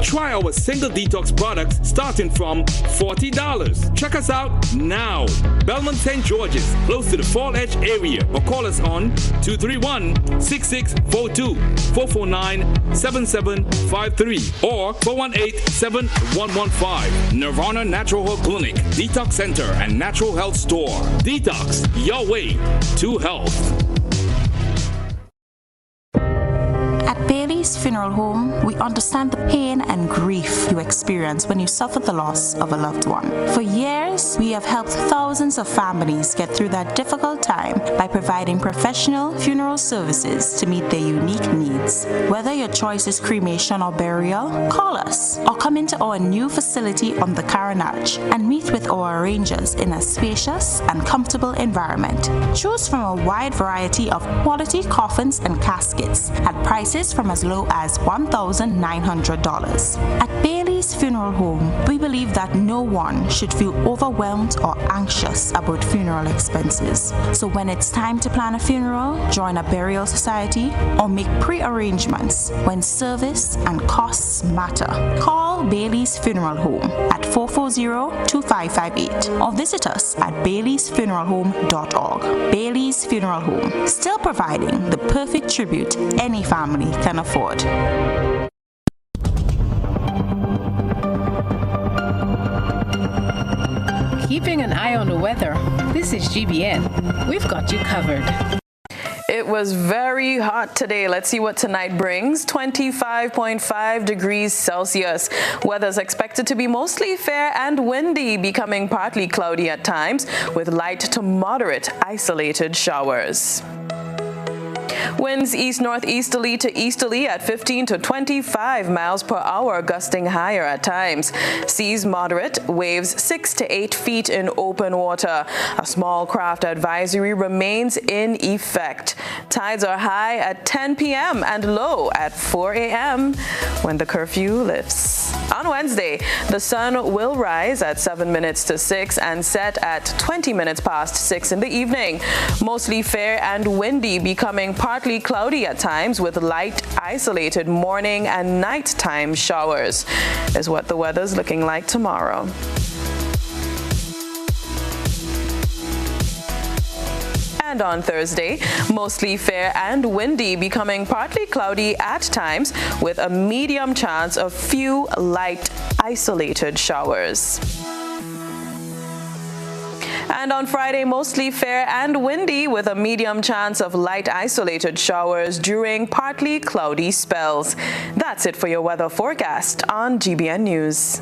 Try our single detox products starting from $40. Check us out now. Belmont St. George's, close to the Fall Edge area, or call us on 231-6642, 449-7753, or 418-7115. Nirvana Natural Health Clinic, Detox Center, and Natural Health Store. Detox, your way to health. At Bailey's Funeral Home, we understand the pain and grief you experience when you suffer the loss of a loved one. For years, we have helped thousands of families get through that difficult time by providing professional funeral services to meet their unique needs. Whether your choice is cremation or burial, call us or come into our new facility on the Carenage and meet with our arrangers in a spacious and comfortable environment. Choose from a wide variety of quality coffins and caskets at prices from as low as $1,900. At Bailey's Funeral Home, we believe that no one should feel overwhelmed or anxious about funeral expenses. So when it's time to plan a funeral, join a burial society, or make pre-arrangements when service and costs matter, call Bailey's Funeral Home at 440-2558 or visit us at baileysfuneralhome.org. Bailey's Funeral Home, still providing the perfect tribute any family can afford. Keeping an eye on the weather, this is GBN. We've got you covered. It was very hot today. Let's see what tonight brings. 25.5 degrees Celsius. Weather's expected to be mostly fair and windy, becoming partly cloudy at times with light to moderate isolated showers. Winds east-northeasterly to easterly at 15 to 25 miles per hour, gusting higher at times. Seas moderate, waves 6 to 8 feet in open water. A small craft advisory remains in effect. Tides are high at 10 p.m. and low at 4 a.m. when the curfew lifts. On Wednesday, the sun will rise at 7 minutes to 6 and set at 20 minutes past 6 in the evening. Mostly fair and windy, becoming partly cloudy at times with light, isolated morning and nighttime showers is what the weather's looking like tomorrow. And on Thursday, mostly fair and windy, becoming partly cloudy at times with a medium chance of few light, isolated showers. And on Friday, mostly fair and windy with a medium chance of light isolated showers during partly cloudy spells. That's it for your weather forecast on GBN News.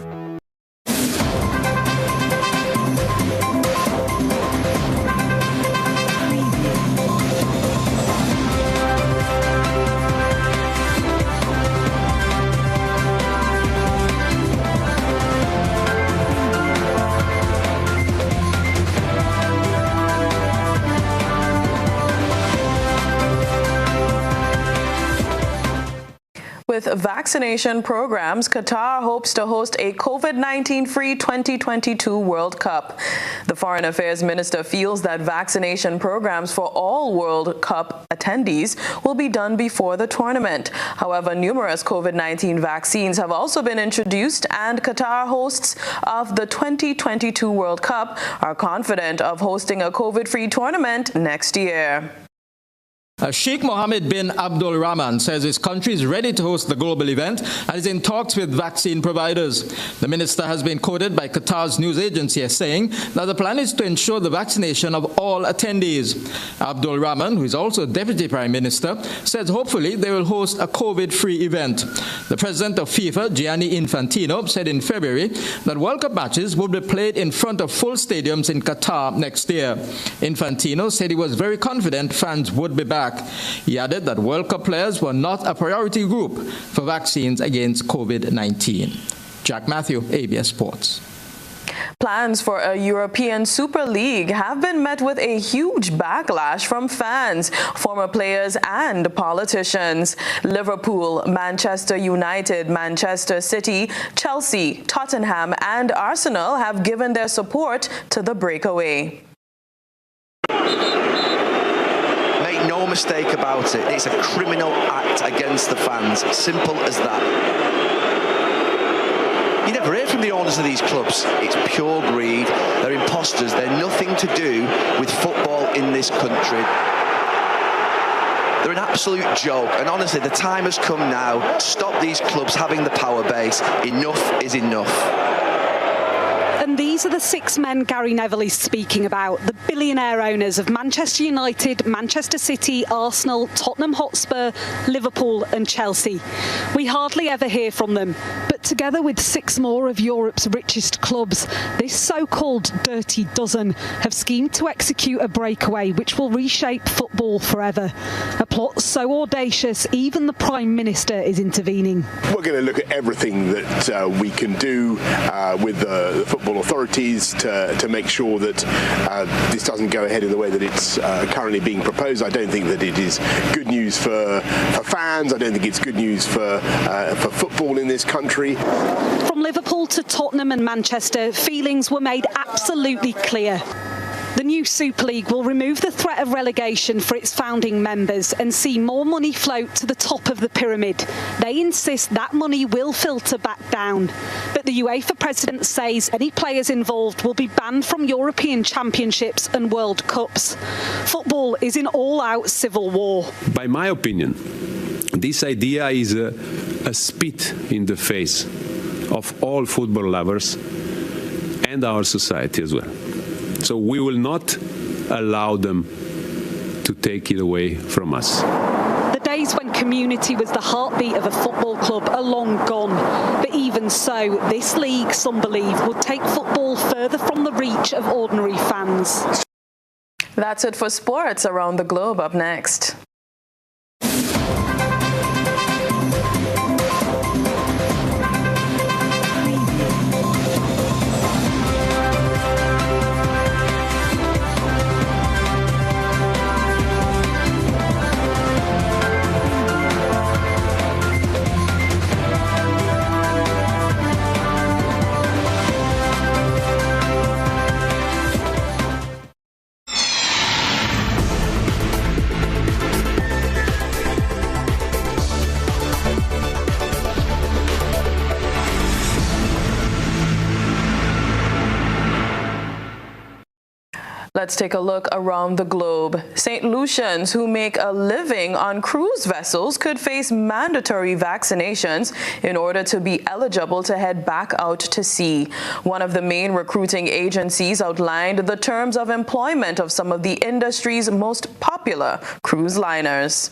With vaccination programs, Qatar hopes to host a COVID-19-free 2022 World Cup. The Foreign Affairs Minister feels that vaccination programs for all World Cup attendees will be done before the tournament. However, numerous COVID-19 vaccines have also been introduced, and Qatar, hosts of the 2022 World Cup, are confident of hosting a COVID-free tournament next year. Sheikh Mohammed bin Abdul Rahman says his country is ready to host the global event and is in talks with vaccine providers. The minister has been quoted by Qatar's news agency as saying that the plan is to ensure the vaccination of all attendees. Abdul Rahman, who is also Deputy Prime Minister, says hopefully they will host a COVID-free event. The president of FIFA, Gianni Infantino, said in February that World Cup matches would be played in front of full stadiums in Qatar next year. Infantino said he was very confident fans would be back. back. He added that World Cup players were not a priority group for vaccines against COVID-19. Jack Matthew, ABS Sports. Plans for a European Super League have been met with a huge backlash from fans, former players and politicians. Liverpool, Manchester United, Manchester City, Chelsea, Tottenham and Arsenal have given their support to the breakaway. Make no mistake about it, it's a criminal act against the fans. Simple as that. You never hear from the owners of these clubs. It's pure greed. They're imposters. They're nothing to do with football in this country. They're an absolute joke. And honestly, the time has come now to stop these clubs having the power base. Enough is enough. And these are the 6 men Gary Neville is speaking about, the billionaire owners of Manchester United, Manchester City, Arsenal, Tottenham Hotspur, Liverpool and Chelsea. We hardly ever hear from them, but together with 6 more of Europe's richest clubs, this so-called dirty dozen have schemed to execute a breakaway which will reshape football forever. A plot so audacious, even the Prime Minister is intervening. We're going to look at everything that we can do with the football authorities to make sure that this doesn't go ahead in the way that it's currently being proposed. I don't think that it is good news for fans. I don't think it's good news for football in this country. From Liverpool to Tottenham and Manchester, feelings were made absolutely clear. The new Super League will remove the threat of relegation for its founding members and see more money float to the top of the pyramid. They insist that money will filter back down. But the UEFA president says any players involved will be banned from European Championships and World Cups. Football is in all-out civil war. By my opinion, this idea is a spit in the face of all football lovers and our society as well. So we will not allow them to take it away from us. The days when community was the heartbeat of a football club are long gone. But even so, this league, some believe, would take football further from the reach of ordinary fans. That's it for sports around the globe. Up next. Let's take a look around the globe. St. Lucians who make a living on cruise vessels could face mandatory vaccinations in order to be eligible to head back out to sea. One of the main recruiting agencies outlined the terms of employment of some of the industry's most popular cruise liners.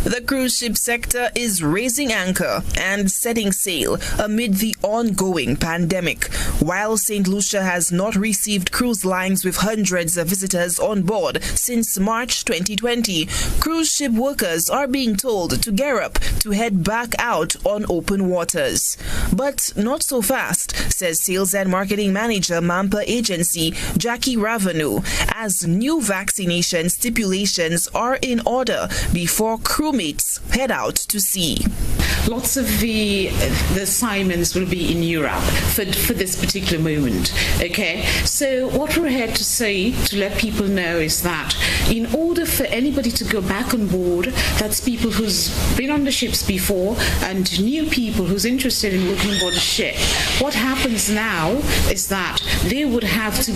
The cruise ship sector is raising anchor and setting sail amid the ongoing pandemic. While St. Lucia has not received cruise lines with hundreds of visitors on board since March 2020, cruise ship workers are being told to gear up to head back out on open waters. But not so fast, says Sales and Marketing Manager Mampa Agency Jackie Ravenou, as new vaccination stipulations are in order before crewmates head out to sea. Lots of the assignments will be in Europe for this particular moment. Okay, so what we're here to say, to let people know, is that in order for anybody to go back on board, that's people who's been on the ships before and new people who's interested in working on board a ship. What happens now is that they would have to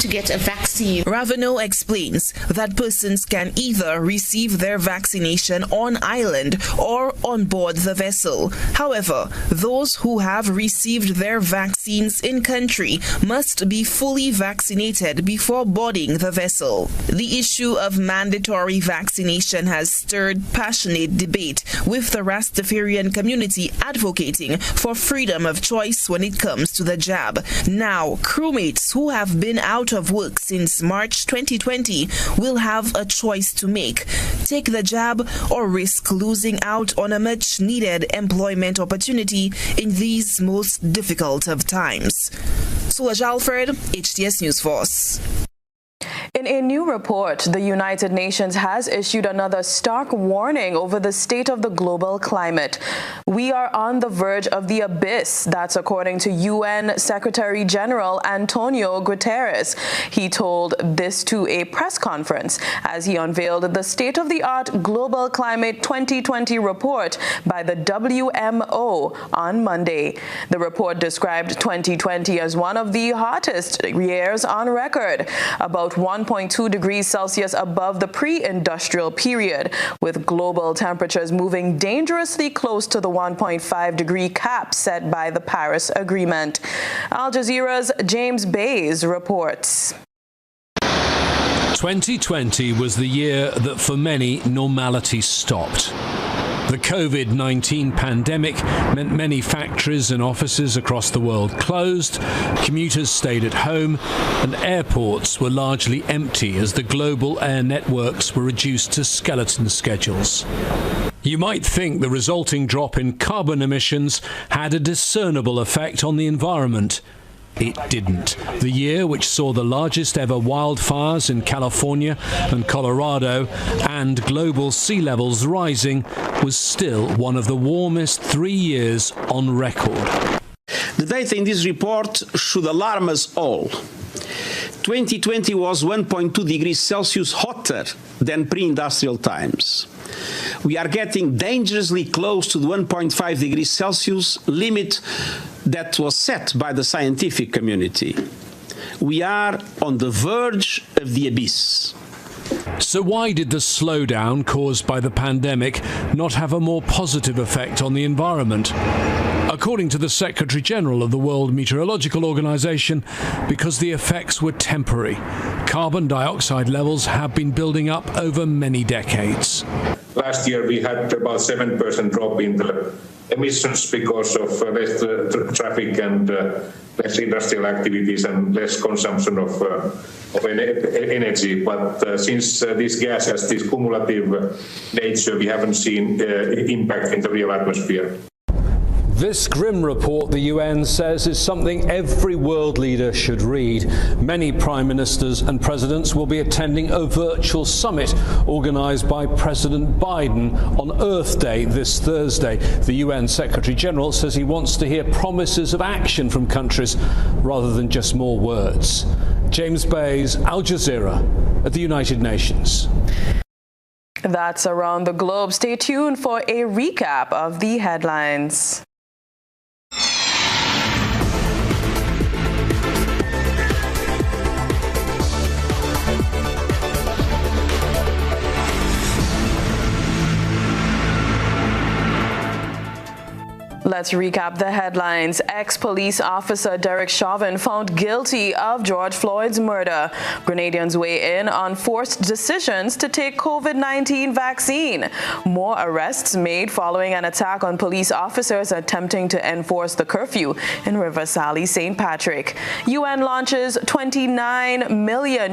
get a vaccine. Ravenou explains that persons can either receive their vaccination on island or on board the vessel. However, those who have received their vaccines in country must be fully vaccinated before boarding the vessel. The issue of mandatory vaccination has stirred passionate debate, with the Rastafarian community advocating for freedom of choice when it comes to the jab. Now, crewmates who have been out of work since March 2020 will have a choice to make: take the jab or risk losing out on a much-needed employment opportunity in these most difficult of times. Solange Alfred, HTS News Force. In a new report, the United Nations has issued another stark warning over the state of the global climate. We are on the verge of the abyss. That's according to UN Secretary General Antonio Guterres. He told this to a press conference as he unveiled the state-of-the-art Global Climate 2020 report by the WMO on Monday. The report described 2020 as one of the hottest years on record, about 1.2 degrees Celsius above the pre-industrial period, with global temperatures moving dangerously close to the 1.5-degree cap set by the Paris Agreement. Al Jazeera's James Bays reports. 2020 was the year that for many normality stopped. The COVID-19 pandemic meant many factories and offices across the world closed, commuters stayed at home, and airports were largely empty as the global air networks were reduced to skeleton schedules. You might think the resulting drop in carbon emissions had a discernible effect on the environment. It didn't. The year, which saw the largest ever wildfires in California and Colorado and global sea levels rising, was still one of the warmest 3 years on record. The data in this report should alarm us all. 2020 was 1.2 degrees Celsius hotter than pre-industrial times. We are getting dangerously close to the 1.5 degrees Celsius limit that was set by the scientific community. We are on the verge of the abyss. So why did the slowdown caused by the pandemic not have a more positive effect on the environment? According to the Secretary General of the World Meteorological Organization, because the effects were temporary. Carbon dioxide levels have been building up over many decades. Last year we had about 7% drop in the emissions because of less traffic and less industrial activities and less consumption of energy. But since this gas has this cumulative nature, we haven't seen impact in the real atmosphere. This grim report, the UN says, is something every world leader should read. Many prime ministers and presidents will be attending a virtual summit organised by President Biden on Earth Day this Thursday. The UN Secretary General says he wants to hear promises of action from countries rather than just more words. James Bays, Al Jazeera, at the United Nations. That's around the globe. Stay tuned for a recap of the headlines. Let's recap the headlines. Ex-police officer Derek Chauvin found guilty of George Floyd's murder. Grenadians weigh in on forced decisions to take COVID-19 vaccine. More arrests made following an attack on police officers attempting to enforce the curfew in River Sally, St. Patrick. UN launches $29 million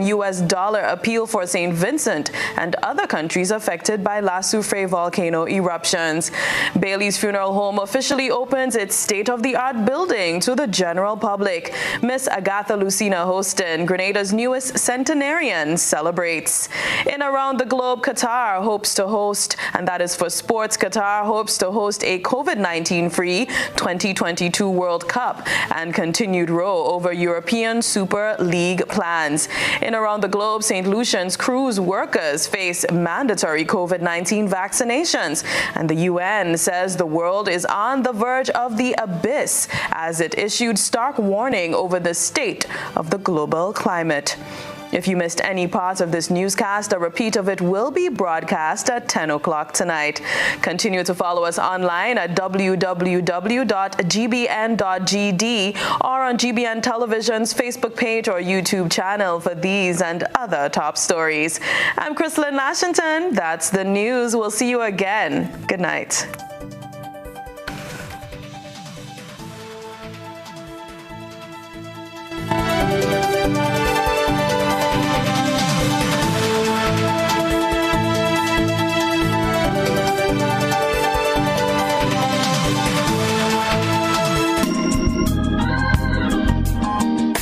appeal for St. Vincent and other countries affected by La Soufrière volcano eruptions. Bailey's Funeral Home officially opens its state-of-the-art building to the general public. Miss Agatha Lucina Hostin, Grenada's newest centenarian, celebrates. In around the globe, Qatar hopes to host, and that is for sports, Qatar hopes to host a COVID-19-free 2022 World Cup and continued row over European Super League plans. In around the globe, St. Lucian's cruise workers face mandatory COVID-19 vaccinations, and the UN says the world is on the verge of the abyss as it issued stark warning over the state of the global climate. If you missed any part of this newscast, a repeat of it will be broadcast at 10 o'clock tonight. Continue to follow us online at www.gbn.gd or on GBN Television's Facebook page or YouTube channel for these and other top stories. I'm Chrislyn Lashington. That's the news. We'll see you again. Good night.